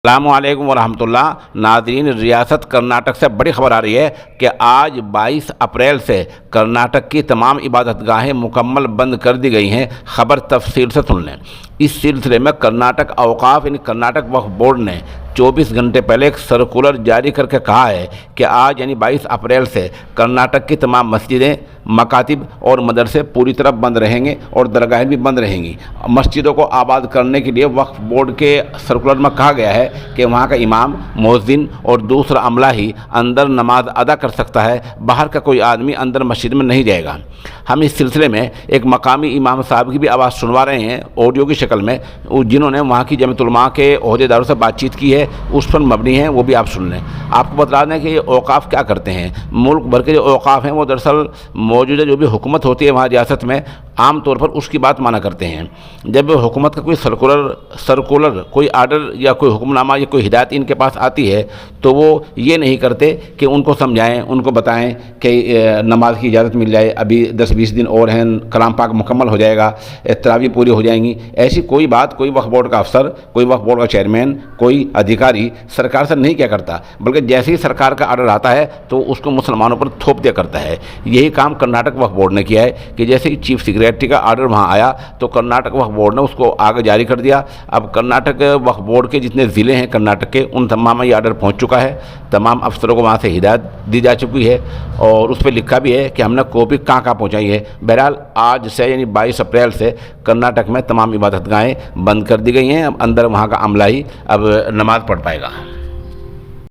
السلام علیکم ورحمۃ اللہ ناظرین، ریاست کرناٹک سے بڑی خبر آ رہی ہے کہ آج 22 اپریل سے کرناٹک کی تمام عبادت گاہیں مکمل بند کر دی گئی ہیں۔ خبر تفصیل سے سن لیں۔ اس سلسلے میں کرناٹک اوقاف یعنی کرناٹک وقف بورڈ نے 24 گھنٹے پہلے ایک سرکولر جاری کر کے کہا ہے کہ آج یعنی 22 اپریل سے کرناٹک کی تمام مسجدیں، مکاتب اور مدرسے پوری طرح بند رہیں گے اور درگاہیں بھی بند رہیں گی۔ مسجدوں کو آباد کرنے کے لیے وقف بورڈ کے سرکولر میں کہا گیا ہے کہ وہاں کا امام، مؤذن اور دوسرا عملہ ہی اندر نماز ادا کر سکتا ہے، باہر کا کوئی آدمی اندر مسجد میں نہیں جائے گا۔ ہم اس سلسلے میں ایک مقامی امام صاحب کی بھی آواز سنوا رہے ہیں آڈیو کی شکل میں، جنہوں نے وہاں کی جامعۃ العلماء کے عہدیداروں سے بات چیت کی ہے، اس پر مبنی ہیں، وہ بھی آپ سن لیں۔ آپ کو بتا دیں کہ یہ اوقاف کیا کرتے ہیں۔ ملک بھر کے جو اوقاف ہیں وہ دراصل موجودہ جو بھی حکومت ہوتی ہے وہاں ریاست میں عام طور پر اس کی بات مانا کرتے ہیں۔ جب حکومت کا کوئی سرکولر کوئی آرڈر یا کوئی حکم نامہ یا کوئی ہدایت ان کے پاس آتی ہے تو وہ یہ نہیں کرتے کہ ان کو سمجھائیں، ان کو بتائیں کہ نماز کی اجازت مل جائے، ابھی 10-20 دن اور ہیں، کلام پاک مکمل ہو جائے گا، تراویح پوری ہو جائیں گی۔ ایسی کوئی بات کوئی وقف بورڈ کا افسر، کوئی وقف بورڈ کا چیئرمین، کوئی ادھیکاری سرکار سے نہیں کیا کرتا، بلکہ جیسے ہی سرکار کا آرڈر آتا ہے تو اس کو مسلمانوں پر تھوپ دیا کرتا ہے۔ یہی کام کرناٹک وقف بورڈ نے کیا ہے کہ جیسے ہی چیف سیکریٹری کا آرڈر وہاں آیا تو کرناٹک وقف بورڈ نے اس کو آگے جاری کر دیا۔ اب کرناٹک وقف بورڈ کے جتنے ضلع ہیں کرناٹک کے، ان تمام میں یہ آرڈر پہنچ چکا ہے، تمام افسروں کو وہاں سے ہدایت دی جا چکی ہے اور اس پہ لکھا بھی ہے کہ ہم نے کاپی کہاں کہاں پہنچائی ہے۔ بہرحال آج سے یعنی 22 اپریل سے کرناٹک میں تمام عبادت گاہیں بند کر دی گئی ہیں، اب اندر وہاں کا عملہ ہی اب نماز پڑھ پائے گا۔